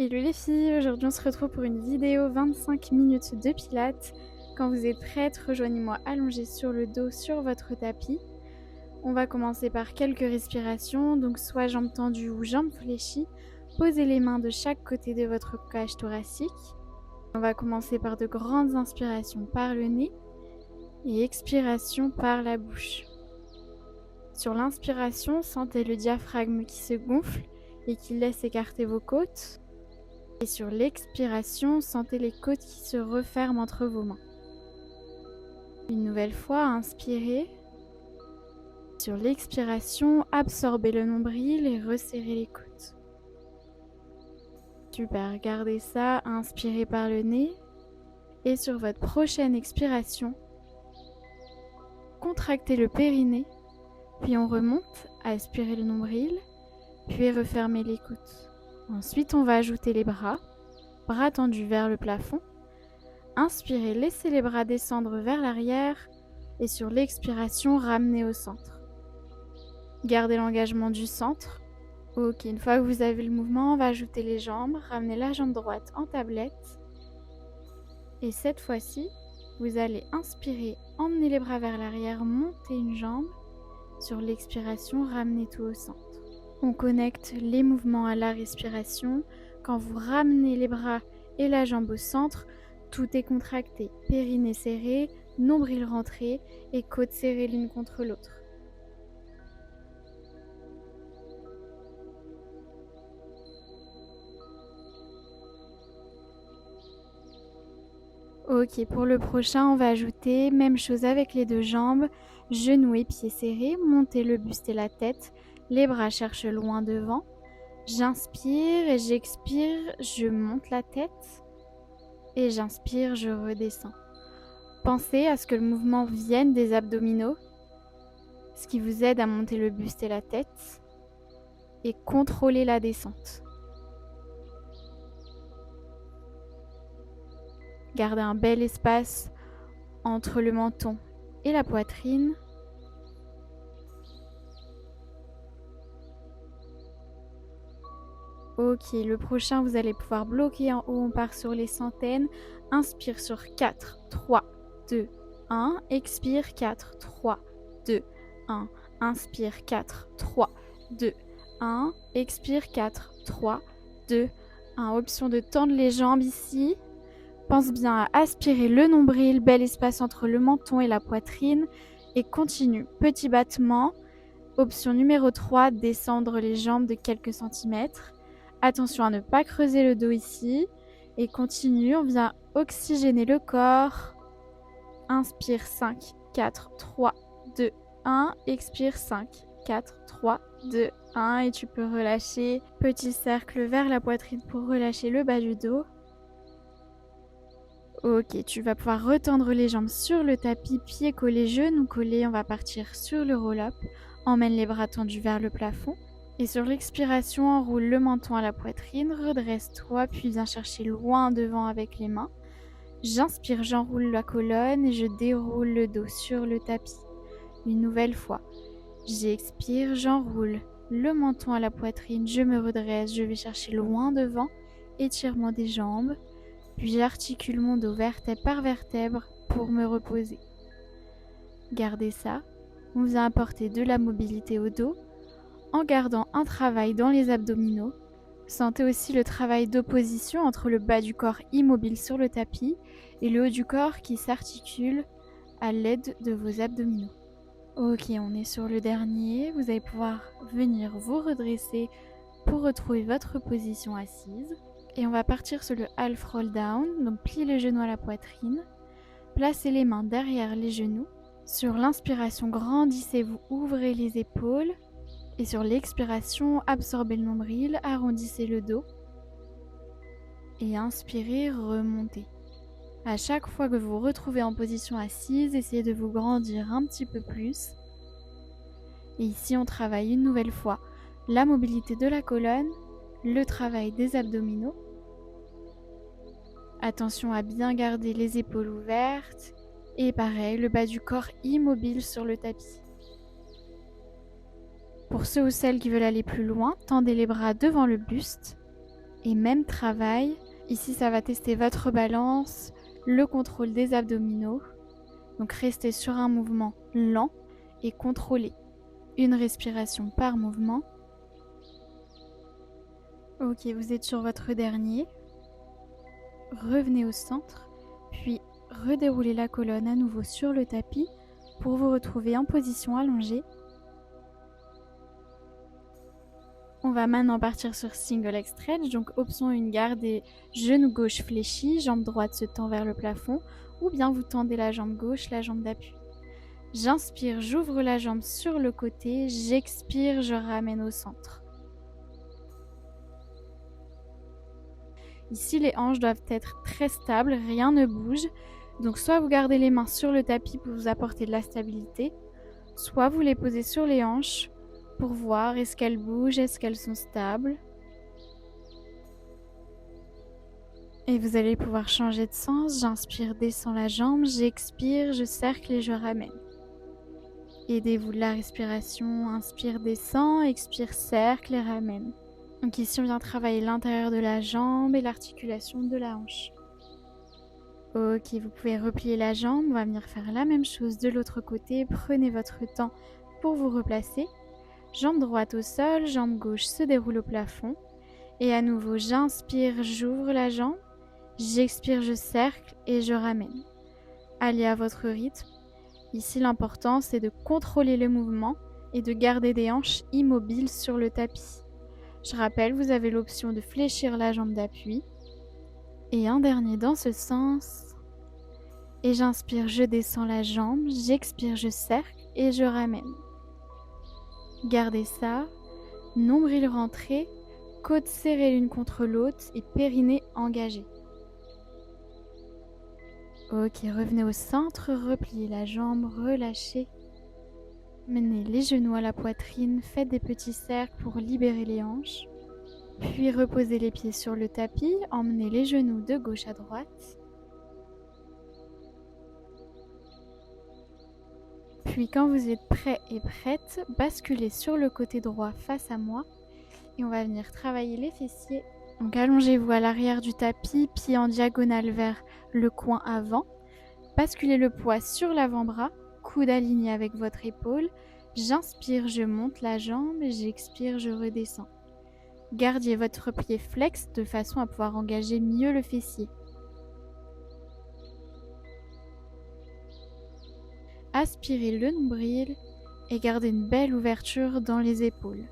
Hello les filles, aujourd'hui on se retrouve pour une vidéo 25 minutes de pilates. Quand vous êtes prêtes, rejoignez-moi allongée sur le dos sur votre tapis. On va commencer par quelques respirations, donc soit jambes tendues ou jambes fléchies. Posez les mains de chaque côté de votre cage thoracique. On va commencer par de grandes inspirations par le nez et expiration par la bouche. Sur l'inspiration, sentez le diaphragme qui se gonfle et qui laisse écarter vos côtes. Et sur l'expiration, sentez les côtes qui se referment entre vos mains. Une nouvelle fois, inspirez. Sur l'expiration, absorbez le nombril et resserrez les côtes. Super, gardez ça, inspirez par le nez. Et sur votre prochaine expiration, contractez le périnée, puis on remonte, aspirez le nombril, puis refermez les côtes. Ensuite, on va ajouter les bras tendus vers le plafond. Inspirez, laissez les bras descendre vers l'arrière et sur l'expiration, ramenez au centre. Gardez l'engagement du centre. Ok, une fois que vous avez le mouvement, on va ajouter les jambes. Ramenez la jambe droite en tablette. Et cette fois-ci, vous allez inspirer, emmener les bras vers l'arrière, monter une jambe. Sur l'expiration, ramenez tout au centre. On connecte les mouvements à la respiration. Quand vous ramenez les bras et la jambe au centre, tout est contracté. Périnée serré, nombril rentré et côtes serrées l'une contre l'autre. Ok, pour le prochain, on va ajouter même chose avec les deux jambes, genoux et pieds serrés, montez le buste et la tête, les bras cherchent loin devant. J'inspire et j'expire, je monte la tête et j'inspire, je redescends. Pensez à ce que le mouvement vienne des abdominaux, ce qui vous aide à monter le buste et la tête et contrôler la descente. Gardez un bel espace entre le menton et la poitrine. Ok, le prochain, vous allez pouvoir bloquer en haut, on part sur les centaines. Inspire sur 4, 3, 2, 1. Expire 4, 3, 2, 1. Inspire 4, 3, 2, 1. Expire 4, 3, 2, 1. Option de tendre les jambes ici. Pense bien à aspirer le nombril, bel espace entre le menton et la poitrine. Et continue, petit battement. Option numéro 3, descendre les jambes de quelques centimètres. Attention à ne pas creuser le dos ici. Et continue, on vient oxygéner le corps. Inspire 5, 4, 3, 2, 1. Expire 5, 4, 3, 2, 1. Et tu peux relâcher. Petit cercle vers la poitrine pour relâcher le bas du dos. Ok, tu vas pouvoir retendre les jambes sur le tapis, pieds collés, genoux collés. On va partir sur le roll-up. Emmène les bras tendus vers le plafond. Et sur l'expiration, enroule le menton à la poitrine, redresse-toi, puis viens chercher loin devant avec les mains. J'inspire, j'enroule la colonne et je déroule le dos sur le tapis. Une nouvelle fois. J'expire, j'enroule le menton à la poitrine, je me redresse, je vais chercher loin devant, étirement des jambes, puis j'articule mon dos vertèbre par vertèbre pour me reposer. Gardez ça. On vient apporter de la mobilité au dos en gardant un travail dans les abdominaux. Sentez aussi le travail d'opposition entre le bas du corps immobile sur le tapis et le haut du corps qui s'articule à l'aide de vos abdominaux. Ok, on est sur le dernier. Vous allez pouvoir venir vous redresser pour retrouver votre position assise. Et on va partir sur le half roll down. Donc pliez les genoux à la poitrine. Placez les mains derrière les genoux. Sur l'inspiration, grandissez-vous, ouvrez les épaules. Et sur l'expiration, absorbez le nombril, arrondissez le dos. Et inspirez, remontez. À chaque fois que vous vous retrouvez en position assise, essayez de vous grandir un petit peu plus. Et ici, on travaille une nouvelle fois la mobilité de la colonne, le travail des abdominaux. Attention à bien garder les épaules ouvertes. Et pareil, le bas du corps immobile sur le tapis. Pour ceux ou celles qui veulent aller plus loin, tendez les bras devant le buste. Et même travail, ici ça va tester votre balance, le contrôle des abdominaux. Donc restez sur un mouvement lent et contrôlé. Une respiration par mouvement. Ok, vous êtes sur votre dernier. Revenez au centre, puis redéroulez la colonne à nouveau sur le tapis pour vous retrouver en position allongée. On va maintenant partir sur single leg stretch, donc option 1, gardez genou gauche fléchi, jambe droite se tend vers le plafond, ou bien vous tendez la jambe gauche, la jambe d'appui. J'inspire, j'ouvre la jambe sur le côté, j'expire, je ramène au centre. Ici, les hanches doivent être très stables, rien ne bouge. Donc soit vous gardez les mains sur le tapis pour vous apporter de la stabilité, soit vous les posez sur les hanches pour voir est-ce qu'elles bougent, est-ce qu'elles sont stables. Et vous allez pouvoir changer de sens. J'inspire, descends la jambe, j'expire, je cercle et je ramène. Aidez-vous de la respiration, inspire, descend, expire, cercle et ramène. Donc ici on vient travailler l'intérieur de la jambe et l'articulation de la hanche. Ok, vous pouvez replier la jambe, on va venir faire la même chose de l'autre côté. Prenez votre temps pour vous replacer. Jambe droite au sol, jambe gauche se déroule au plafond. Et à nouveau, j'inspire, j'ouvre la jambe. J'expire, je cercle et je ramène. Allez à votre rythme. Ici, l'important, c'est de contrôler le mouvement et de garder des hanches immobiles sur le tapis. Je rappelle, vous avez l'option de fléchir la jambe d'appui. Et un dernier dans ce sens. Et j'inspire, je descends la jambe. J'expire, je cercle et je ramène. Gardez ça. Nombril rentré, côtes serrées l'une contre l'autre et périnée engagé. Ok, revenez au centre, repliez la jambe, relâchez. Menez les genoux à la poitrine, faites des petits cercles pour libérer les hanches. Puis reposez les pieds sur le tapis, emmenez les genoux de gauche à droite. Puis quand vous êtes prêt et prête, basculez sur le côté droit face à moi. Et on va venir travailler les fessiers. Donc allongez-vous à l'arrière du tapis, pieds en diagonale vers le coin avant. Basculez le poids sur l'avant-bras, coude aligné avec votre épaule. J'inspire, je monte la jambe, j'expire, je redescends. Gardez votre pied flex de façon à pouvoir engager mieux le fessier. Aspirez le nombril et gardez une belle ouverture dans les épaules.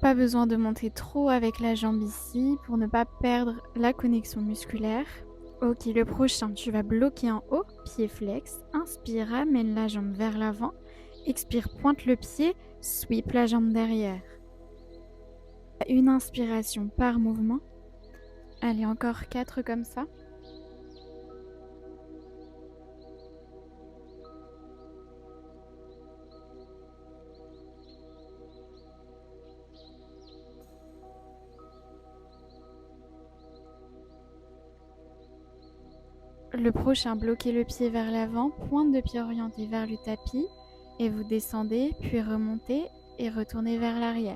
Pas besoin de monter trop avec la jambe ici pour ne pas perdre la connexion musculaire. Ok, le prochain, tu vas bloquer en haut, pied flex. Inspire, amène la jambe vers l'avant. Expire, pointe le pied, sweep la jambe derrière. Une inspiration par mouvement. Allez, encore 4 comme ça. Le prochain, bloquez le pied vers l'avant, pointe de pied orientée vers le tapis et vous descendez, puis remontez et retournez vers l'arrière.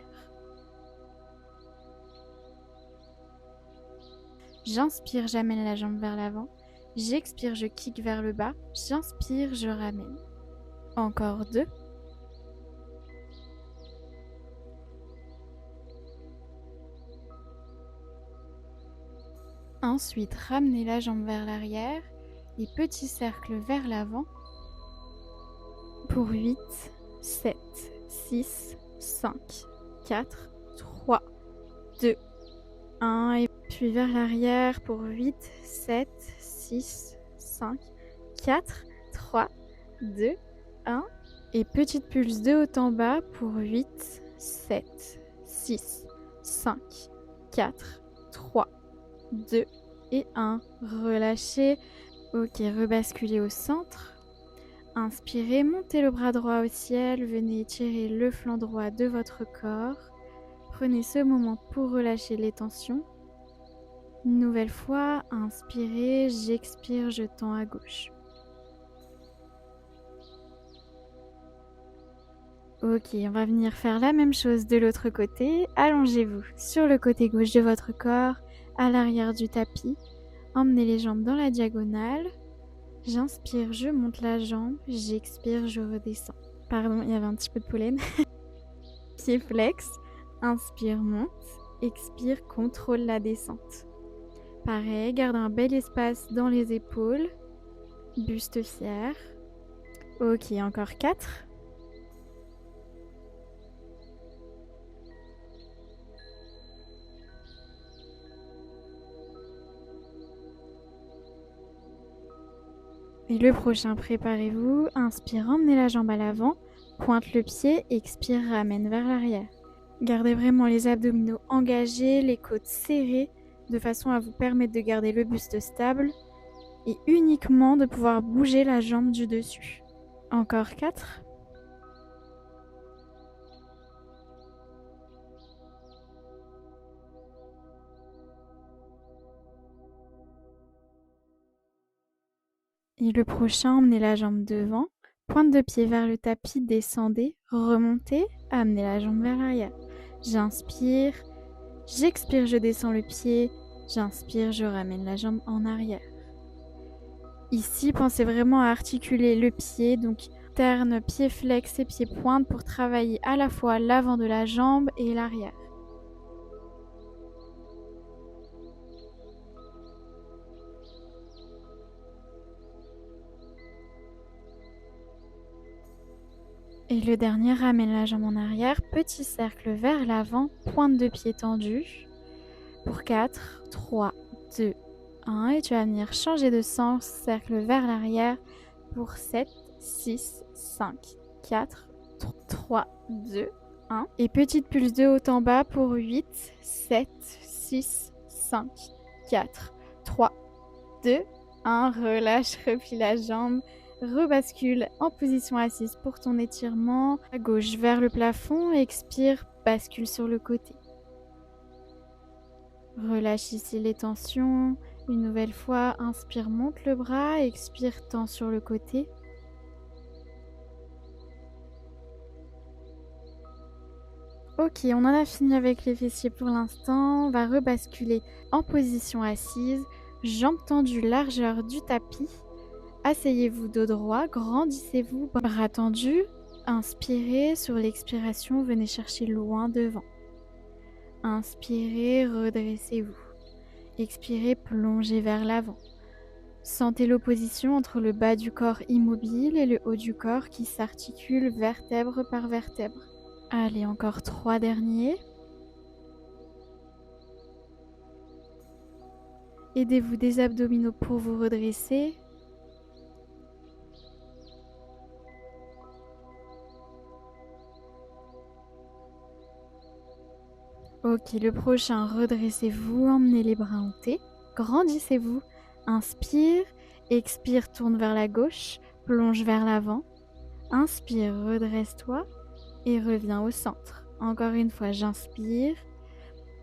J'inspire, j'amène la jambe vers l'avant. J'expire, je kick vers le bas. J'inspire, je ramène. Encore 2. Ensuite, ramenez la jambe vers l'arrière et petit cercle vers l'avant pour 8, 7, 6, 5, 4, 3, 2, 1 et puis vers l'arrière pour 8, 7, 6, 5, 4, 3, 2, 1 et petite pulse de haut en bas pour 8, 7, 6, 5, 4, 3, 2 et 1. Relâchez. Ok, rebasculez au centre. Inspirez, montez le bras droit au ciel. Venez étirer le flanc droit de votre corps. Prenez ce moment pour relâcher les tensions. Une nouvelle fois, inspirez, j'expire, je tends à gauche. Ok, on va venir faire la même chose de l'autre côté. Allongez-vous sur le côté gauche de votre corps, à l'arrière du tapis. Emmenez les jambes dans la diagonale. J'inspire, je monte la jambe. J'expire, je redescends. Pardon, il y avait un petit peu de pollen. Pied flex. Inspire, monte. Expire, contrôle la descente. Pareil, garde un bel espace dans les épaules. Buste fier. Ok, encore 4. Et le prochain, préparez-vous. Inspire, emmenez la jambe à l'avant. Pointe le pied, expire, ramène vers l'arrière. Gardez vraiment les abdominaux engagés, les côtes serrées, de façon à vous permettre de garder le buste stable et uniquement de pouvoir bouger la jambe du dessus. Encore 4. Et le prochain, emmenez la jambe devant. Pointe de pied vers le tapis, descendez, remontez, amenez la jambe vers l'arrière. J'inspire, j'expire, je descends le pied, j'inspire, je ramène la jambe en arrière. Ici, pensez vraiment à articuler le pied, donc alterne pied flex et pied pointe pour travailler à la fois l'avant de la jambe et l'arrière. Et le dernier, ramène la jambe en arrière, petit cercle vers l'avant, pointe de pied tendue. Pour 4, 3, 2, 1. Et tu vas venir changer de sens, cercle vers l'arrière pour 7, 6, 5, 4, 3, 2, 1. Et petite pulse de haut en bas pour 8, 7, 6, 5, 4, 3, 2, 1. Relâche, replie la jambe. Rebascule en position assise pour ton étirement. À gauche vers le plafond. Expire, bascule sur le côté. Relâche ici les tensions. Une nouvelle fois, inspire, monte le bras. Expire, tends sur le côté. Ok, on en a fini avec les fessiers pour l'instant. On va rebasculer en position assise. Jambes tendues, largeur du tapis. Asseyez-vous dos droit, grandissez-vous, bras tendus. Inspirez, sur l'expiration, venez chercher loin devant. Inspirez, redressez-vous. Expirez, plongez vers l'avant. Sentez l'opposition entre le bas du corps immobile et le haut du corps qui s'articule vertèbre par vertèbre. Allez, encore 3 derniers. Aidez-vous des abdominaux pour vous redresser. Ok, le prochain, redressez-vous, emmenez les bras en T, grandissez-vous, inspire, expire, tourne vers la gauche, plonge vers l'avant, inspire, redresse-toi et reviens au centre. Encore une fois, j'inspire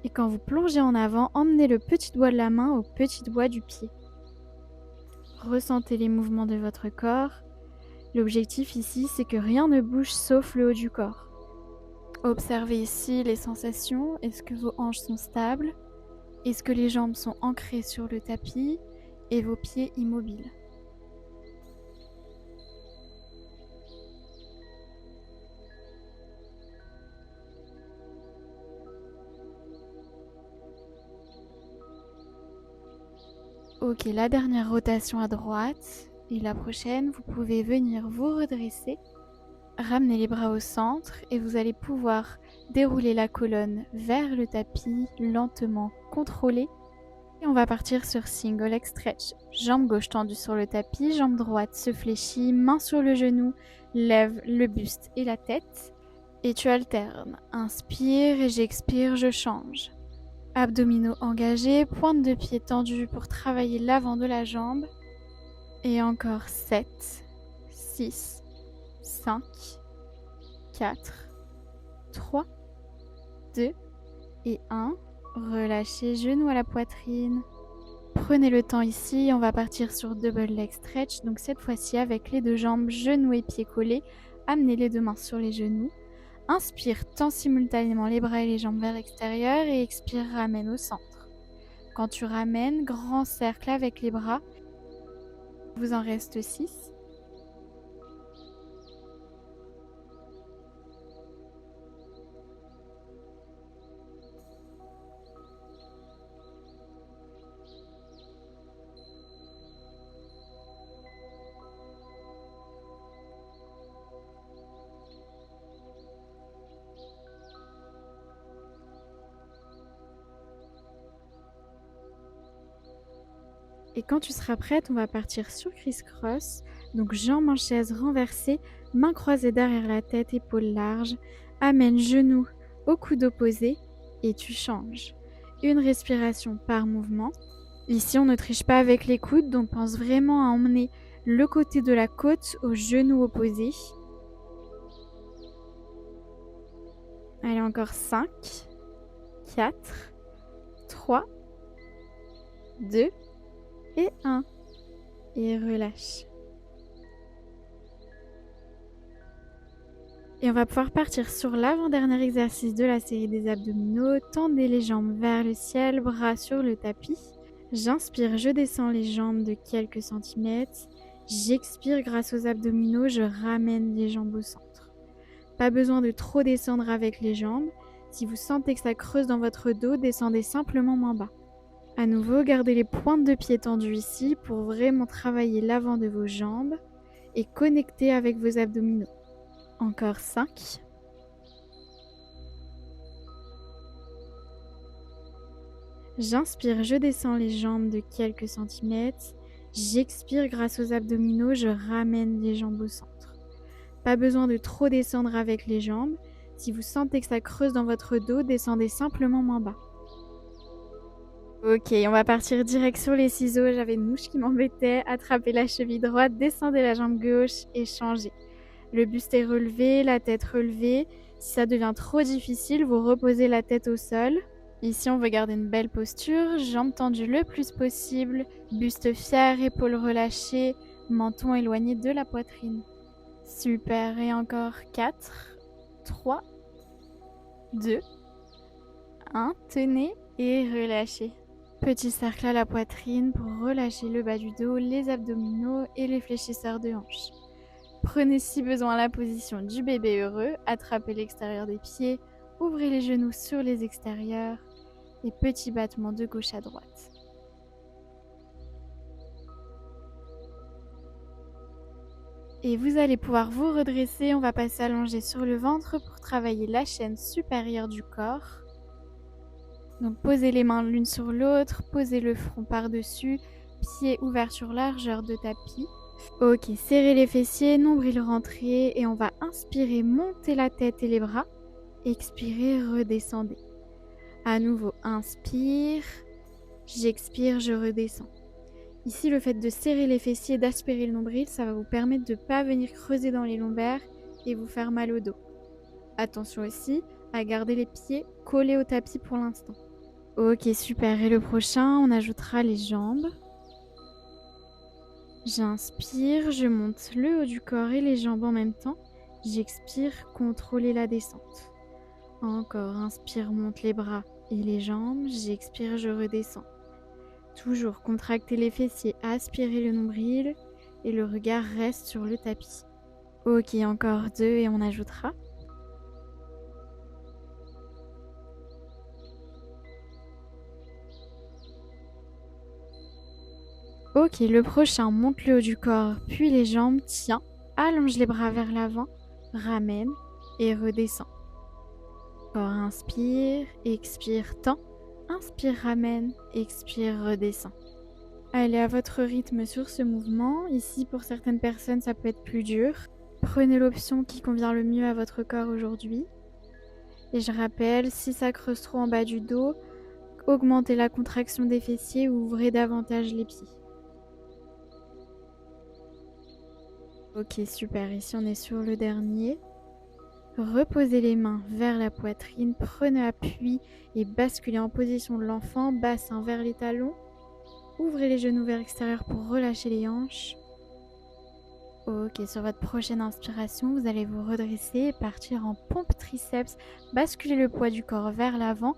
et quand vous plongez en avant, emmenez le petit doigt de la main au petit doigt du pied. Ressentez les mouvements de votre corps. L'objectif ici, c'est que rien ne bouge sauf le haut du corps. Observez ici les sensations. Est-ce que vos hanches sont stables? Est-ce que les jambes sont ancrées sur le tapis et vos pieds immobiles? Ok, la dernière rotation à droite et la prochaine, vous pouvez venir vous redresser. Ramenez les bras au centre et vous allez pouvoir dérouler la colonne vers le tapis, lentement contrôlé. Et on va partir sur single leg stretch. Jambe gauche tendue sur le tapis, jambe droite se fléchit, main sur le genou, lève le buste et la tête. Et tu alternes. Inspire et j'expire, je change. Abdominaux engagés, pointe de pied tendue pour travailler l'avant de la jambe. Et encore 7, 6, 5, 4, 3, 2 et 1. Relâchez genoux à la poitrine. Prenez le temps ici, on va partir sur double leg stretch. Donc cette fois-ci avec les deux jambes, genoux et pieds collés. Amenez les deux mains sur les genoux. Inspire, tends simultanément les bras et les jambes vers l'extérieur et expire, ramène au centre. Quand tu ramènes, grand cercle avec les bras. Vous en reste 6. Et quand tu seras prête, on va partir sur criss-cross. Donc jambes en chaise renversées, mains croisées derrière la tête, épaules larges. Amène genoux au coude opposé et tu changes. Une respiration par mouvement. Ici, on ne triche pas avec les coudes, donc pense vraiment à emmener le côté de la côte au genou opposé. Allez, encore 5, 4, 3, 2 et 1. Et relâche. Et on va pouvoir partir sur l'avant-dernier exercice de la série des abdominaux. Tendez les jambes vers le ciel, bras sur le tapis. J'inspire, je descends les jambes de quelques centimètres. J'expire grâce aux abdominaux, je ramène les jambes au centre. Pas besoin de trop descendre avec les jambes. Si vous sentez que ça creuse dans votre dos, descendez simplement moins bas. À nouveau, gardez les pointes de pied tendues ici pour vraiment travailler l'avant de vos jambes et connecter avec vos abdominaux. Encore 5. J'inspire, je descends les jambes de quelques centimètres. J'expire grâce aux abdominaux, je ramène les jambes au centre. Pas besoin de trop descendre avec les jambes. Si vous sentez que ça creuse dans votre dos, descendez simplement moins bas. Ok, on va partir direct sur les ciseaux. J'avais une mouche qui m'embêtait. Attrapez la cheville droite, descendez la jambe gauche et changez. Le buste est relevé, la tête relevée. Si ça devient trop difficile, vous reposez la tête au sol. Ici, on veut garder une belle posture, jambes tendues le plus possible, buste fier, épaules relâchées, menton éloigné de la poitrine. Super, et encore 4, 3, 2, 1, tenez et relâchez. Petit cercle à la poitrine pour relâcher le bas du dos, les abdominaux et les fléchisseurs de hanches. Prenez si besoin la position du bébé heureux, attrapez l'extérieur des pieds, ouvrez les genoux sur les extérieurs et petit battement de gauche à droite. Et vous allez pouvoir vous redresser, on va passer allongé sur le ventre pour travailler la chaîne supérieure du corps. Donc posez les mains l'une sur l'autre, posez le front par-dessus, pieds ouverts sur largeur de tapis. Ok, serrez les fessiers, nombril rentré et on va inspirer, monter la tête et les bras. Expirez, redescendez. À nouveau, inspire, j'expire, je redescends. Ici, le fait de serrer les fessiers, d'aspirer le nombril, ça va vous permettre de ne pas venir creuser dans les lombaires et vous faire mal au dos. Attention aussi à garder les pieds collés au tapis pour l'instant. Ok, super. Et le prochain, on ajoutera les jambes. J'inspire, je monte le haut du corps et les jambes en même temps. J'expire, contrôlez la descente. Encore, inspire, monte les bras et les jambes. J'expire, je redescends. Toujours contractez les fessiers, aspirez le nombril et le regard reste sur le tapis. Ok, encore 2 et on ajoutera. Ok, le prochain, monte le haut du corps, puis les jambes, tiens, allonge les bras vers l'avant, ramène et redescend. Encore, inspire, expire, tend, inspire, ramène, expire, redescend. Allez à votre rythme sur ce mouvement. Ici, pour certaines personnes, ça peut être plus dur. Prenez l'option qui convient le mieux à votre corps aujourd'hui. Et je rappelle, si ça creuse trop en bas du dos, augmentez la contraction des fessiers ou ouvrez davantage les pieds. Ok, super. Ici, on est sur le dernier. Reposez les mains vers la poitrine, prenez appui et basculez en position de l'enfant, bassin vers les talons. Ouvrez les genoux vers l'extérieur pour relâcher les hanches. Ok, sur votre prochaine inspiration, vous allez vous redresser et partir en pompe triceps. Basculez le poids du corps vers l'avant.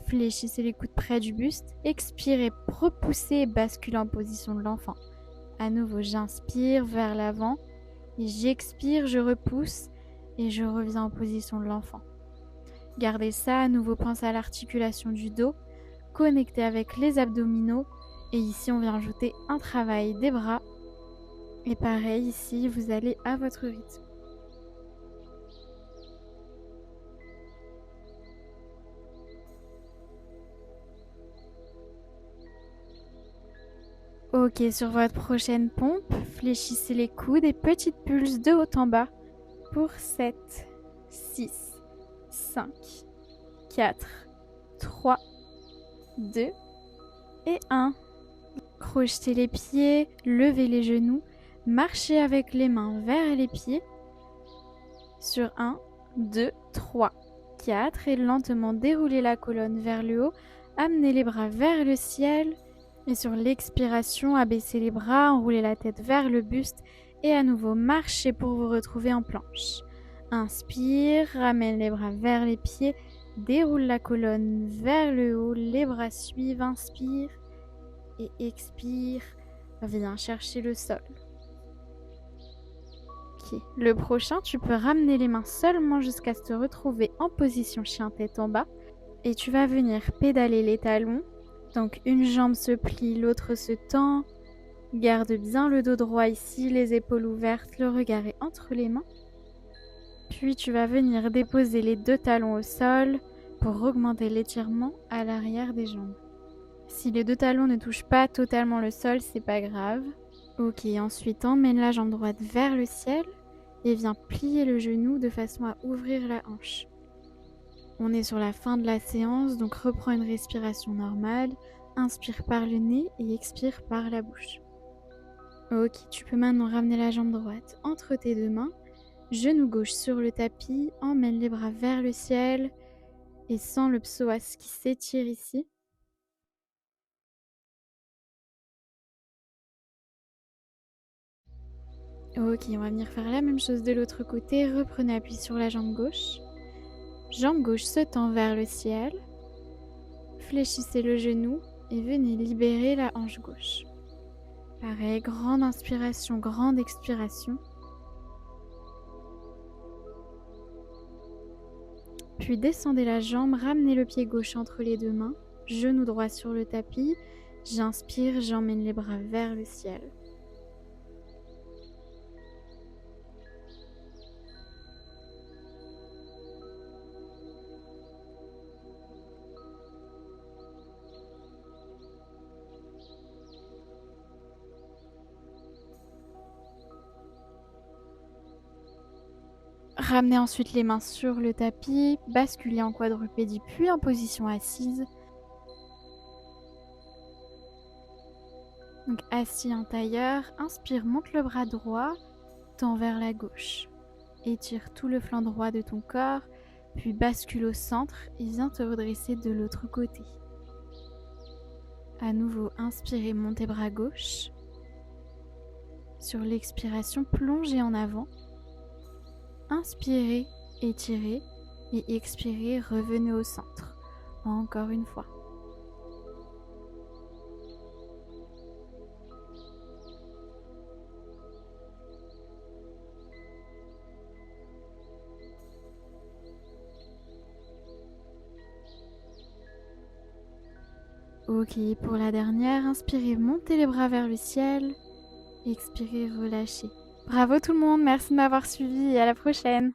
Fléchissez les coudes près du buste. Expirez, repoussez et basculez en position de l'enfant. À nouveau, j'inspire vers l'avant. Et j'expire, je repousse et je reviens en position de l'enfant. Gardez ça, à nouveau pensez à l'articulation du dos, connectez avec les abdominaux et ici on vient ajouter un travail des bras et pareil ici vous allez à votre rythme. Ok, sur votre prochaine pompe, fléchissez les coudes et petite pulse de haut en bas pour 7, 6, 5, 4, 3, 2 et 1. Crochetez les pieds, levez les genoux, marchez avec les mains vers les pieds. Sur 1, 2, 3, 4 et lentement déroulez la colonne vers le haut, amenez les bras vers le ciel et sur l'expiration, abaissez les bras, enroulez la tête vers le buste et à nouveau marchez pour vous retrouver en planche. Inspire, ramène les bras vers les pieds, déroule la colonne vers le haut, les bras suivent, inspire et expire, viens chercher le sol. Okay. Le prochain, tu peux ramener les mains seulement jusqu'à te retrouver en position chien tête en bas et tu vas venir pédaler les talons. Donc une jambe se plie, l'autre se tend. Garde bien le dos droit ici, les épaules ouvertes, le regard est entre les mains. Puis tu vas venir déposer les deux talons au sol pour augmenter l'étirement à l'arrière des jambes. Si les deux talons ne touchent pas totalement le sol, c'est pas grave. Ok, ensuite emmène la jambe droite vers le ciel et viens plier le genou de façon à ouvrir la hanche. On est sur la fin de la séance, donc reprends une respiration normale. Inspire par le nez et expire par la bouche. Ok, tu peux maintenant ramener la jambe droite entre tes deux mains. Genou gauche sur le tapis, emmène les bras vers le ciel et sens le psoas qui s'étire ici. Ok, on va venir faire la même chose de l'autre côté. Reprenez appui sur la jambe gauche. Jambe gauche se tend vers le ciel. Fléchissez le genou et venez libérer la hanche gauche. Pareil, grande inspiration, grande expiration. Puis descendez la jambe, ramenez le pied gauche entre les deux mains, genou droit sur le tapis. J'inspire, j'emmène les bras vers le ciel. Ramenez ensuite les mains sur le tapis, basculez en quadrupédie puis en position assise. Donc assis en tailleur, inspire, monte le bras droit, tends vers la gauche. Étire tout le flanc droit de ton corps, puis bascule au centre et viens te redresser de l'autre côté. À nouveau, inspirez, montez bras gauche. Sur l'expiration, plongez en avant. Inspirez, étirez et expirez, revenez au centre. Encore une fois. Ok, pour la dernière, inspirez, montez les bras vers le ciel. Expirez, relâchez. Bravo tout le monde, merci de m'avoir suivi et à la prochaine.